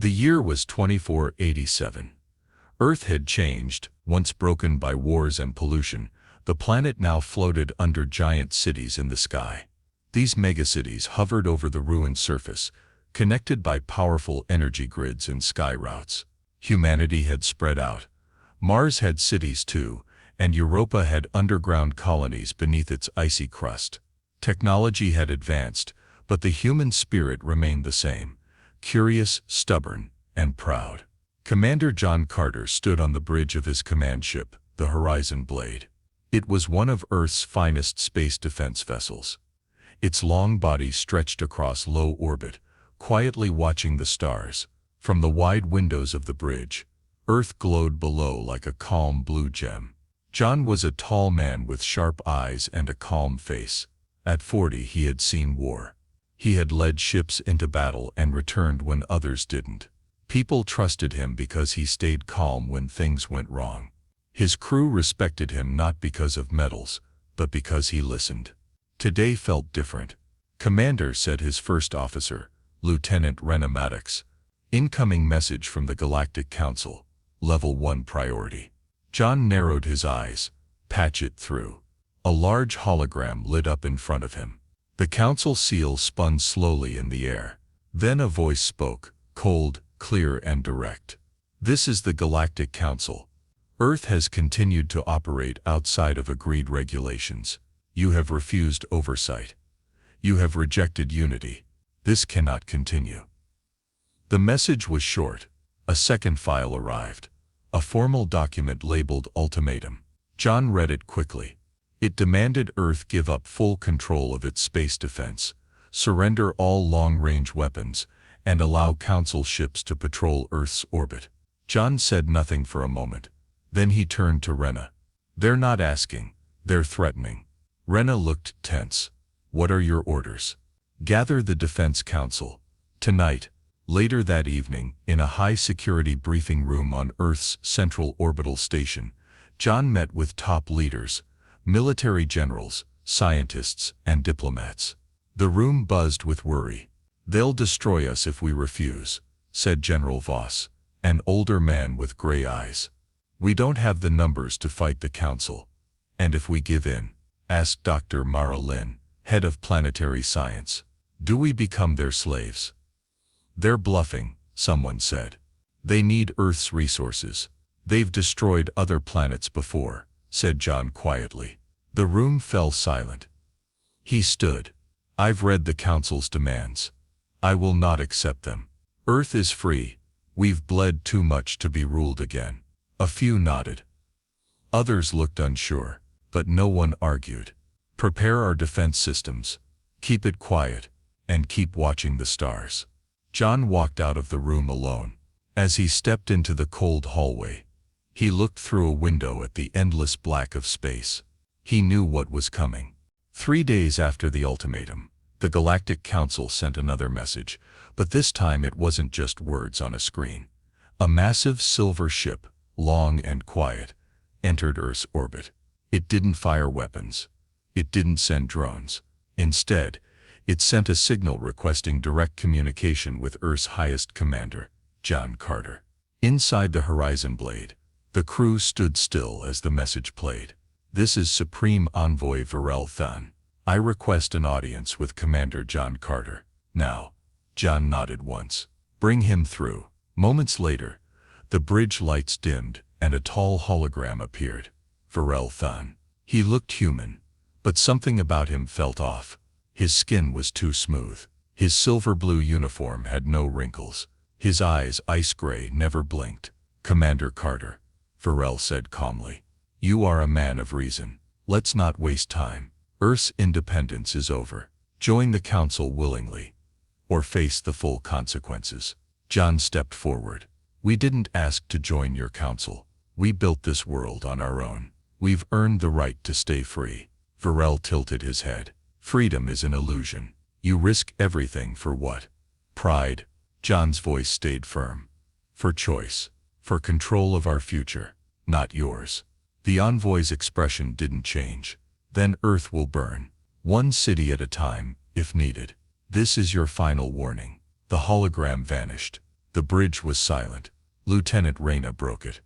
The year was 2487. Earth had changed. Once broken by wars and pollution, the planet now floated under giant cities in the sky. These megacities hovered over the ruined surface, connected by powerful energy grids and sky routes. Humanity had spread out. Mars had cities too, and Europa had underground colonies beneath its icy crust. Technology had advanced, but the human spirit remained the same, curious, stubborn, and proud. Commander John Carter stood on the bridge of his command ship, the Horizon Blade. It was one of Earth's finest space defense vessels. Its long body stretched across low orbit, quietly watching the stars. From the wide windows of the bridge, Earth glowed below like a calm blue gem. John was a tall man with sharp eyes and a calm face. At 40 he had seen war. He had led ships into battle and returned when others didn't. People trusted him because he stayed calm when things went wrong. His crew respected him not because of medals, but because he listened. Today felt different. "Commander," said his first officer, Lieutenant Rena Maddox. "Incoming message from the Galactic Council. Level 1 priority." John narrowed his eyes. "Patch it through." A large hologram lit up in front of him. The council seal spun slowly in the air. Then a voice spoke, cold, clear and direct. "This is the Galactic Council. Earth has continued to operate outside of agreed regulations. You have refused oversight. You have rejected unity. This cannot continue." The message was short. A second file arrived. A formal document labeled Ultimatum. John read it quickly. It demanded Earth give up full control of its space defense, surrender all long-range weapons, and allow Council ships to patrol Earth's orbit. John said nothing for a moment. Then he turned to Rena. "They're not asking, they're threatening." Rena looked tense. "What are your orders?" "Gather the Defense Council. Tonight." Later that evening, in a high-security briefing room on Earth's central orbital station, John met with top leaders, military generals, scientists, and diplomats. The room buzzed with worry. "They'll destroy us if we refuse," said General Voss, an older man with gray eyes. "We don't have the numbers to fight the Council." "And if we give in?" asked Dr. Mara Lin, head of planetary science. "Do we become their slaves?" "They're bluffing," someone said. "They need Earth's resources. They've destroyed other planets before," said John quietly. The room fell silent. He stood. "I've read the Council's demands. I will not accept them. Earth is free. We've bled too much to be ruled again." A few nodded. Others looked unsure, but no one argued. "Prepare our defense systems. Keep it quiet, and keep watching the stars." John walked out of the room alone. As he stepped into the cold hallway, he looked through a window at the endless black of space. He knew what was coming. 3 days after the ultimatum, the Galactic Council sent another message, but this time it wasn't just words on a screen. A massive silver ship, long and quiet, entered Earth's orbit. It didn't fire weapons. It didn't send drones. Instead, it sent a signal requesting direct communication with Earth's highest commander, John Carter. Inside the Horizon Blade, the crew stood still as the message played. "This is Supreme Envoy Varel Thun. I request an audience with Commander John Carter. Now." John nodded once. "Bring him through." Moments later, the bridge lights dimmed, and a tall hologram appeared. Varel Thun. He looked human, but something about him felt off. His skin was too smooth. His silver-blue uniform had no wrinkles. His eyes, ice gray, never blinked. "Commander Carter," Varel said calmly. "You are a man of reason. Let's not waste time. Earth's independence is over. Join the Council willingly, or face the full consequences." John stepped forward. "We didn't ask to join your council. We built this world on our own. We've earned the right to stay free." Varel tilted his head. "Freedom is an illusion. You risk everything for what? Pride?" John's voice stayed firm. "For choice. For control of our future, not yours." The envoy's expression didn't change. "Then Earth will burn, one city at a time, if needed. This is your final warning." The hologram vanished. The bridge was silent. Lieutenant Reyna broke it.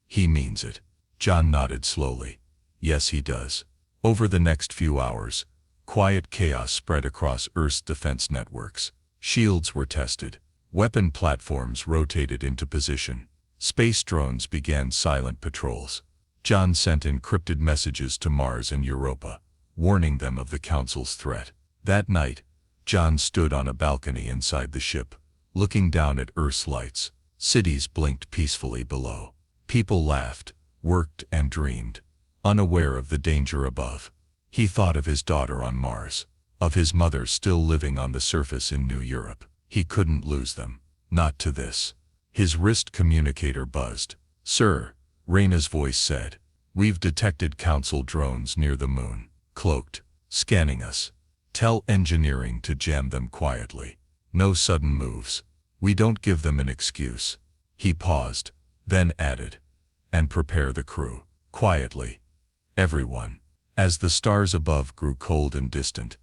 He means it. John nodded slowly. Yes, he does. Over the next few hours, quiet chaos spread across Earth's defense networks. Shields were tested. Weapon platforms rotated into position. Space drones began silent patrols. John sent encrypted messages to Mars and Europa, warning them of the Council's threat. That night, John stood on a balcony inside the ship, looking down at Earth's lights. Cities blinked peacefully below. People laughed, worked, and dreamed, unaware of the danger above. He thought of his daughter on Mars, of his mother still living on the surface in New Europe. He couldn't lose them. Not to this. His wrist communicator buzzed. Sir, Reyna's voice said, we've detected Council drones near the moon, cloaked, scanning us. Tell engineering to jam them quietly. No sudden moves. We don't give them an excuse. He paused, then added, and prepare the crew. Quietly. Everyone. As the stars above grew cold and distant,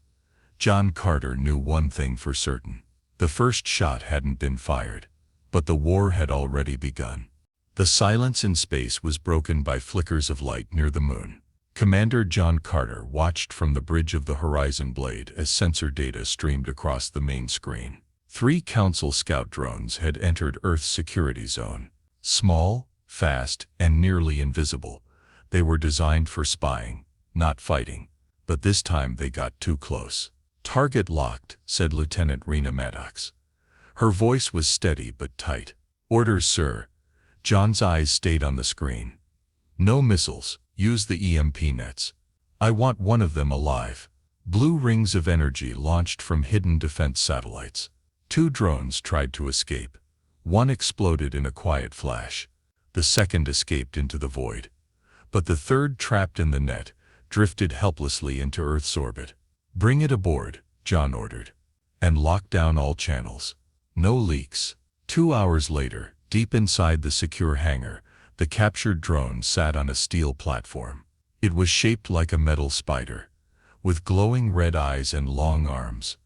John Carter knew one thing for certain. The first shot hadn't been fired, but the war had already begun. The silence in space was broken by flickers of light near the moon. Commander John Carter watched from the bridge of the Horizon Blade as sensor data streamed across the main screen. 3 Council scout drones had entered Earth's security zone. Small, fast, and nearly invisible, they were designed for spying, not fighting. But this time they got too close. Target locked, said Lieutenant Rena Maddox. Her voice was steady but tight. Orders, sir. John's eyes stayed on the screen. No missiles. Use the EMP nets. I want one of them alive. Blue rings of energy launched from hidden defense satellites. 2 drones tried to escape. One exploded in a quiet flash. The second escaped into the void. But the third, trapped in the net, drifted helplessly into Earth's orbit. Bring it aboard, John ordered. And lock down all channels. No leaks. 2 hours later, deep inside the secure hangar, the captured drone sat on a steel platform. It was shaped like a metal spider, with glowing red eyes and long arms.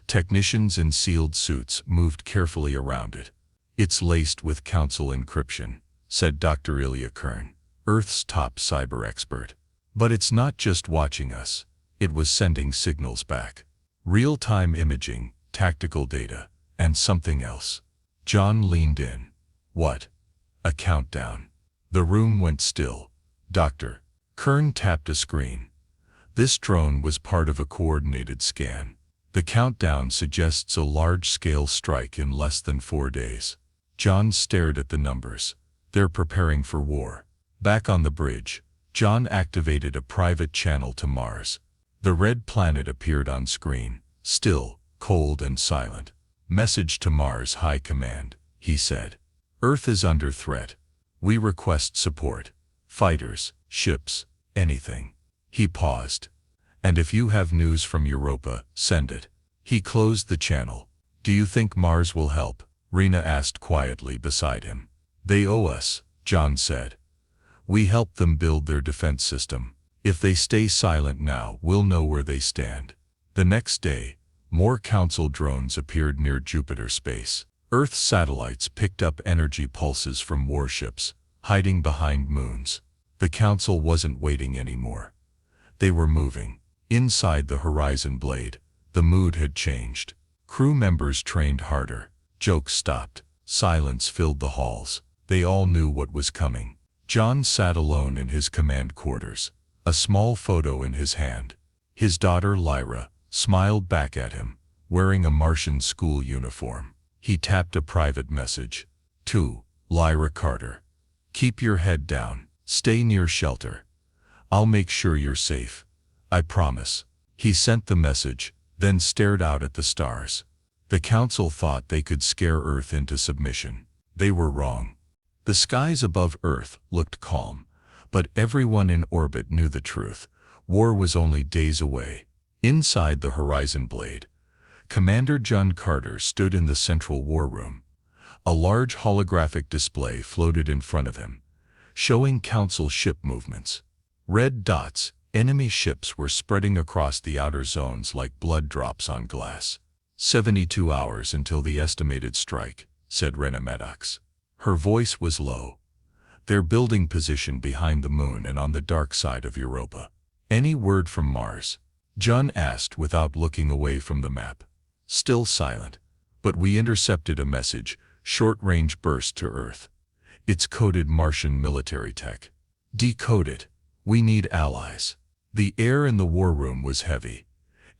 Technicians in sealed suits moved carefully around it. It's laced with Council encryption, said Dr. Ilya Kern, Earth's top cyber expert. But it's not just watching us. It was sending signals back. Real-time imaging, tactical data, and something else. John leaned in. What? A countdown. The room went still. Doctor. Kern tapped a screen. This drone was part of a coordinated scan. The countdown suggests a large-scale strike in less than 4 days. John stared at the numbers. They're preparing for war. Back on the bridge, John activated a private channel to Mars. The red planet appeared on screen, still, cold and silent. Message to Mars High Command, he said. Earth is under threat. We request support. Fighters, ships, anything. He paused. And if you have news from Europa, send it. He closed the channel. Do you think Mars will help? Rena asked quietly beside him. They owe us, John said. We helped them build their defense system. If they stay silent now, we'll know where they stand. The next day, more Council drones appeared near Jupiter space. Earth's satellites picked up energy pulses from warships, hiding behind moons. The Council wasn't waiting anymore. They were moving. Inside the Horizon Blade, the mood had changed. Crew members trained harder. Jokes stopped. Silence filled the halls. They all knew what was coming. John sat alone in his command quarters, a small photo in his hand. His daughter Lyra smiled back at him, wearing a Martian school uniform. He tapped a private message. To Lyra Carter. Keep your head down. Stay near shelter. I'll make sure you're safe. I promise. He sent the message, then stared out at the stars. The Council thought they could scare Earth into submission. They were wrong. The skies above Earth looked calm, but everyone in orbit knew the truth. War was only days away. Inside the Horizon Blade, Commander John Carter stood in the central war room. A large holographic display floated in front of him, showing Council ship movements. Red dots, enemy ships were spreading across the outer zones like blood drops on glass. 72 hours until the estimated strike, said Rena Maddox. Her voice was low. They're building position behind the moon and on the dark side of Europa. Any word from Mars? John asked without looking away from the map. Still silent. But we intercepted a message, short-range burst to Earth. It's coded Martian military tech. Decode it. We need allies. The air in the war room was heavy.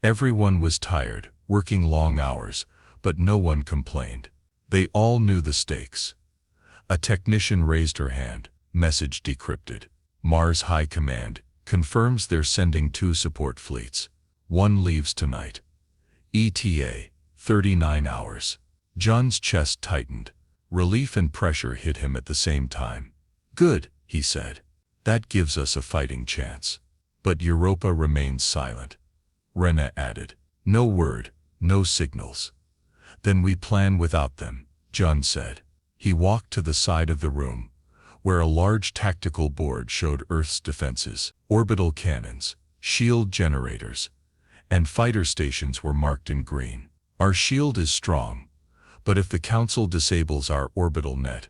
Everyone was tired, working long hours, but no one complained. They all knew the stakes. A technician raised her hand. Message decrypted. Mars High Command confirms they're sending 2 support fleets. One leaves tonight. ETA, 39 hours. John's chest tightened. Relief and pressure hit him at the same time. Good, he said. That gives us a fighting chance. But Europa remains silent. Rena added. No word, no signals. Then we plan without them, John said. He walked to the side of the room, where a large tactical board showed Earth's defenses, orbital cannons, shield generators, and fighter stations were marked in green. Our shield is strong, but if the Council disables our orbital net,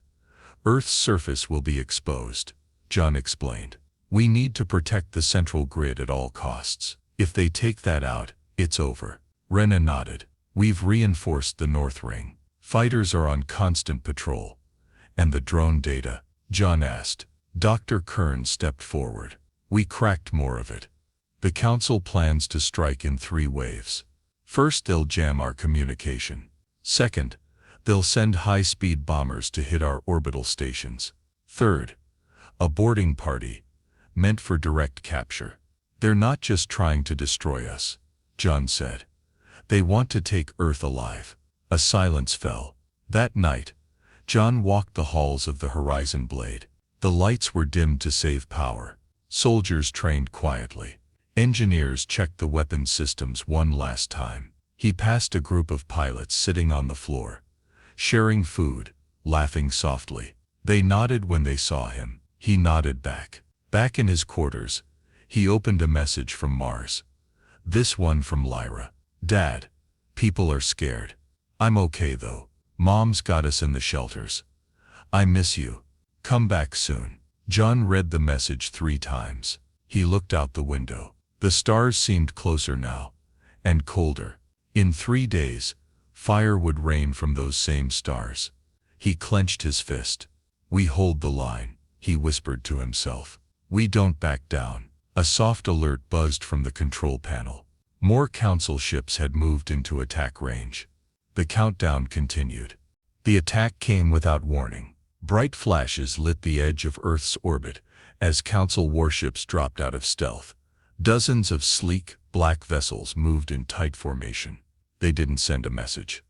Earth's surface will be exposed, John explained. We need to protect the central grid at all costs. If they take that out, it's over. Rena nodded. We've reinforced the North Ring. Fighters are on constant patrol. And the drone data? John asked. Dr. Kern stepped forward. We cracked more of it. The Council plans to strike in 3 waves. First, they'll jam our communication. Second, they'll send high-speed bombers to hit our orbital stations. Third, a boarding party, meant for direct capture. They're not just trying to destroy us, John said. They want to take Earth alive. A silence fell. That night, John walked the halls of the Horizon Blade. The lights were dimmed to save power. Soldiers trained quietly. Engineers checked the weapons systems one last time. He passed a group of pilots sitting on the floor, sharing food, laughing softly. They nodded when they saw him. He nodded back. Back in his quarters, he opened a message from Mars. This one from Lyra. Dad, people are scared. I'm okay though. Mom's got us in the shelters. I miss you. Come back soon. John read the message 3 times. He looked out the window. The stars seemed closer now, and colder. In 3 days, fire would rain from those same stars. He clenched his fist. We hold the line, he whispered to himself. We don't back down. A soft alert buzzed from the control panel. More Council ships had moved into attack range. The countdown continued. The attack came without warning. Bright flashes lit the edge of Earth's orbit as Council warships dropped out of stealth. Dozens of sleek, black vessels moved in tight formation. They didn't send a message.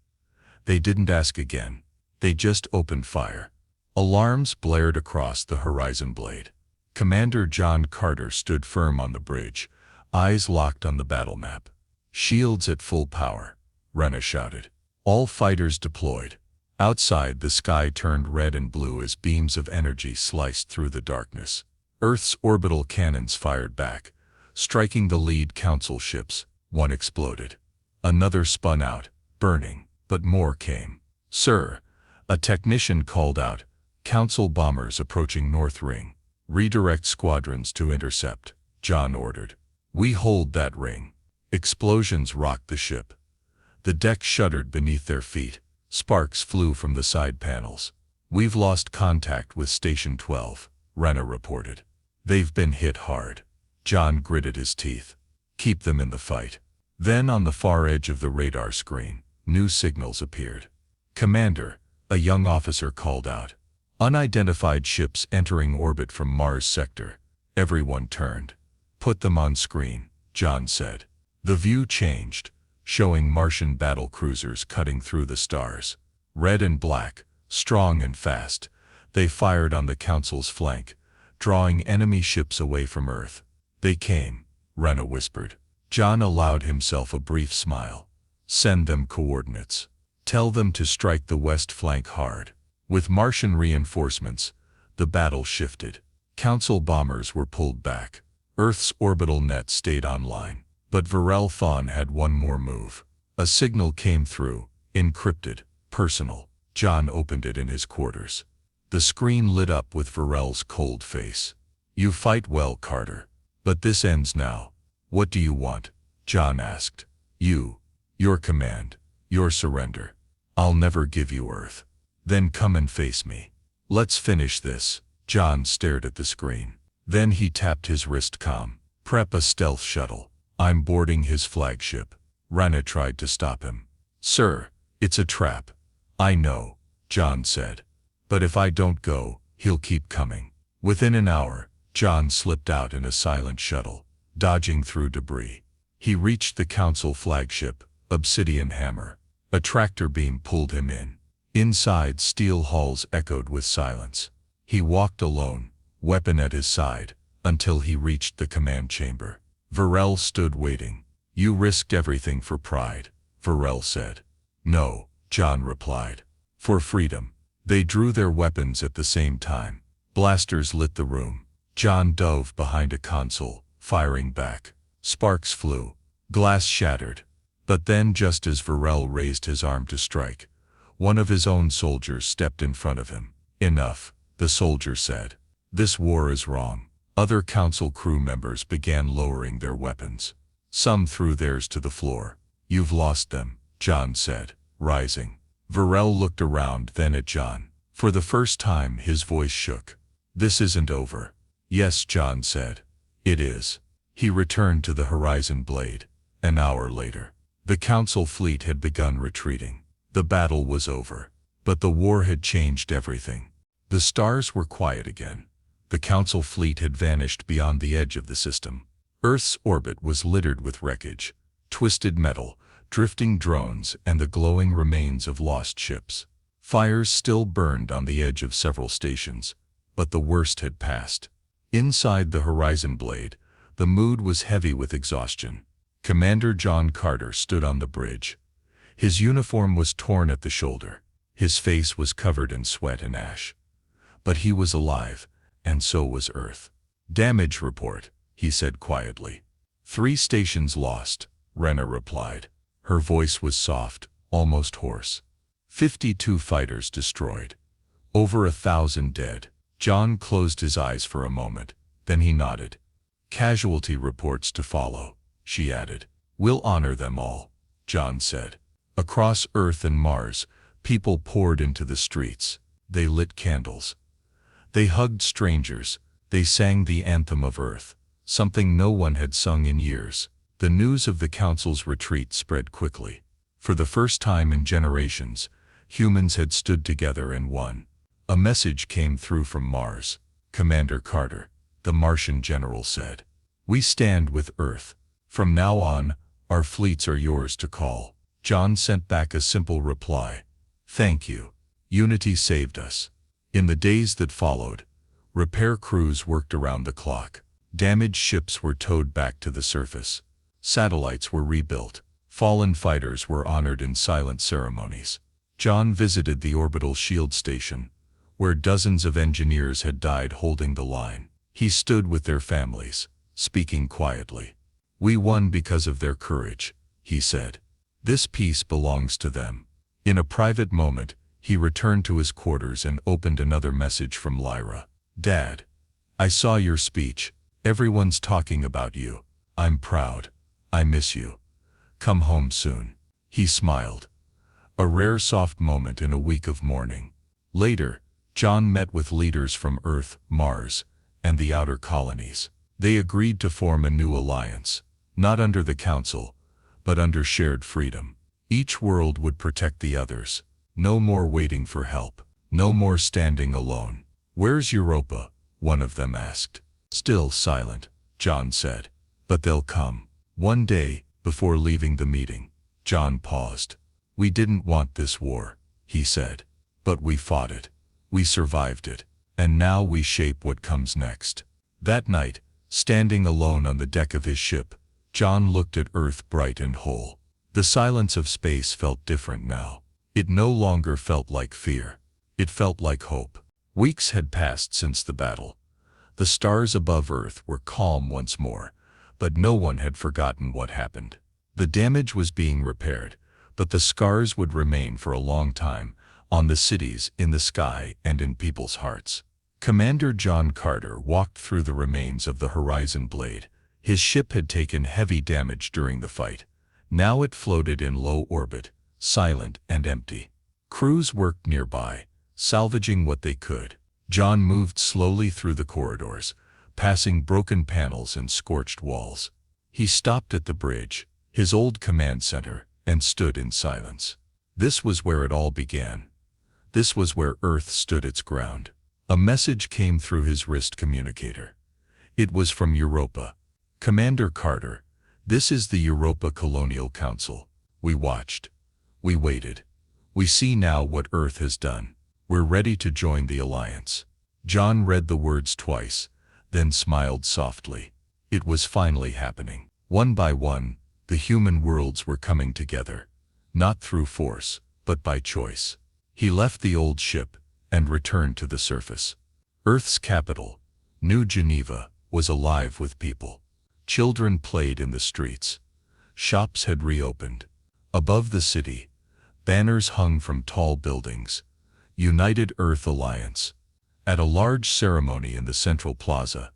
They didn't ask again. They just opened fire. Alarms blared across the Horizon Blade. Commander John Carter stood firm on the bridge, eyes locked on the battle map. Shields at full power, Rena shouted. All fighters deployed. Outside, the sky turned red and blue as beams of energy sliced through the darkness. Earth's orbital cannons fired back, striking the lead Council ships. One exploded. Another spun out, burning, but more came. Sir, a technician called out. Council bombers approaching North Ring. Redirect squadrons to intercept, John ordered. We hold that ring. Explosions rocked the ship. The deck shuddered beneath their feet. Sparks flew from the side panels. We've lost contact with Station 12, Rena reported. They've been hit hard. John gritted his teeth. Keep them in the fight. Then on the far edge of the radar screen, new signals appeared. Commander, a young officer called out. Unidentified ships entering orbit from Mars sector. Everyone turned. Put them on screen, John said. The view changed, showing Martian battle cruisers cutting through the stars. Red and black, strong and fast, they fired on the Council's flank, drawing enemy ships away from Earth. They came, Rena whispered. John allowed himself a brief smile. Send them coordinates. Tell them to strike the west flank hard. With Martian reinforcements, the battle shifted. Council bombers were pulled back. Earth's orbital net stayed online. But Varel Thawne had one more move. A signal came through, encrypted, personal. John opened it in his quarters. The screen lit up with Varel's cold face. "You fight well, Carter. But this ends now. What do you want?" John asked. Your command. Your surrender. I'll never give you Earth." "Then come and face me. Let's finish this." John stared at the screen. Then he tapped his wrist com. "Prep a stealth shuttle. I'm boarding his flagship." Rana tried to stop him. "Sir, it's a trap." "I know," John said. "But if I don't go, he'll keep coming." Within an hour, John slipped out in a silent shuttle, dodging through debris. He reached the Council flagship, Obsidian Hammer. A tractor beam pulled him in. Inside, steel halls echoed with silence. He walked alone, weapon at his side, until he reached the command chamber. Varel stood waiting. "You risked everything for pride," Varel said. "No," John replied. "For freedom." They drew their weapons at the same time. Blasters lit the room. John dove behind a console, firing back. Sparks flew. Glass shattered. But then, just as Varel raised his arm to strike, one of his own soldiers stepped in front of him. "Enough," the soldier said. "This war is wrong." Other Council crew members began lowering their weapons. Some threw theirs to the floor. "You've lost them," John said, rising. Varel looked around, then at John. For the first time, his voice shook. "This isn't over." "Yes," John said. "It is." He returned to the horizon blade. An hour later, the Council fleet had begun retreating. The battle was over. But the war had changed everything. The stars were quiet again. The Council fleet had vanished beyond the edge of the system. Earth's orbit was littered with wreckage, twisted metal, drifting drones, and the glowing remains of lost ships. Fires still burned on the edge of several stations, but the worst had passed. Inside the horizon blade, the mood was heavy with exhaustion. Commander John Carter stood on the bridge. His uniform was torn at the shoulder. His face was covered in sweat and ash. But he was alive, and so was Earth. "Damage report," he said quietly. "3 stations lost," Rena replied. Her voice was soft, almost hoarse. 52 fighters destroyed. Over 1,000 dead. John closed his eyes for a moment, then he nodded. "Casualty reports to follow," she added. "We'll honor them all," John said. Across Earth and Mars, people poured into the streets. They lit candles. They hugged strangers. They sang the anthem of Earth, something no one had sung in years. The news of the Council's retreat spread quickly. For the first time in generations, humans had stood together and won. A message came through from Mars. "Commander Carter," the Martian general said, "we stand with Earth. From now on, our fleets are yours to call." John sent back a simple reply. "Thank you. Unity saved us." In the days that followed, repair crews worked around the clock. Damaged ships were towed back to the surface. Satellites were rebuilt. Fallen fighters were honored in silent ceremonies. John visited the orbital shield station, where dozens of engineers had died holding the line. He stood with their families, speaking quietly. "We won because of their courage," he said. "This peace belongs to them." In a private moment, he returned to his quarters and opened another message from Lyra. "Dad, I saw your speech. Everyone's talking about you. I'm proud. I miss you. Come home soon." He smiled. A rare soft moment in a week of mourning. Later, John met with leaders from Earth, Mars, and the outer colonies. They agreed to form a new alliance, not under the Council, but under shared freedom. Each world would protect the others. No more waiting for help. No more standing alone. "Where's Europa?" one of them asked. "Still silent," John said. "But they'll come. One day." Before leaving the meeting, John paused. "We didn't want this war," he said. "But we fought it. We survived it. And now we shape what comes next." That night, standing alone on the deck of his ship, John looked at Earth bright and whole. The silence of space felt different now. It no longer felt like fear. It felt like hope. Weeks had passed since the battle. The stars above Earth were calm once more, but no one had forgotten what happened. The damage was being repaired, but the scars would remain for a long time, on the cities, in the sky, and in people's hearts. Commander John Carter walked through the remains of the Horizon Blade. His ship had taken heavy damage during the fight. Now it floated in low orbit, silent and empty. Crews worked nearby, salvaging what they could. John moved slowly through the corridors, passing broken panels and scorched walls. He stopped at the bridge, his old command center, and stood in silence. This was where it all began. This was where Earth stood its ground. A message came through his wrist communicator. It was from Europa. Commander Carter, this is the Europa Colonial Council. We watched. We waited. We see now what Earth has done. We're ready to join the alliance. John read the words twice, then smiled softly. It was finally happening. One by one, the human worlds were coming together. Not through force, but by choice. He left the old ship and returned to the surface. Earth's capital, New Geneva, was alive with people. Children played in the streets. Shops had reopened. Above the city, banners hung from tall buildings. United Earth Alliance. At a large ceremony in the central plaza,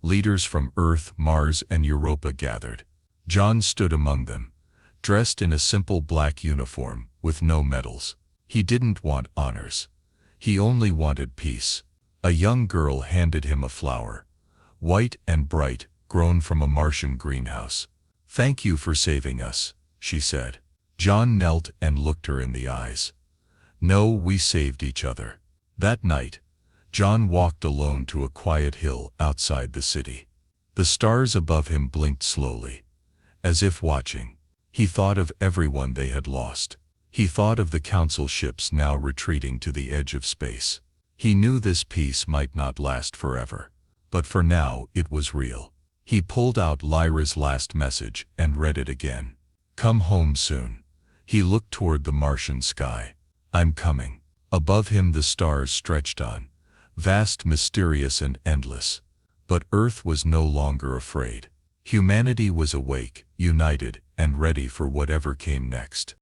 leaders from Earth, Mars, and Europa gathered. John stood among them, dressed in a simple black uniform with no medals. He didn't want honors. He only wanted peace. A young girl handed him a flower, white and bright, grown from a Martian greenhouse. "Thank you for saving us," she said. John knelt and looked her in the eyes. "No, we saved each other." That night, John walked alone to a quiet hill outside the city. The stars above him blinked slowly, as if watching. He thought of everyone they had lost. He thought of the council ships now retreating to the edge of space. He knew this peace might not last forever, but for now it was real. He pulled out Lyra's last message and read it again. "Come home soon." He looked toward the Martian sky. "I'm coming." Above him the stars stretched on, vast, mysterious, and endless. But Earth was no longer afraid. Humanity was awake, united, and ready for whatever came next.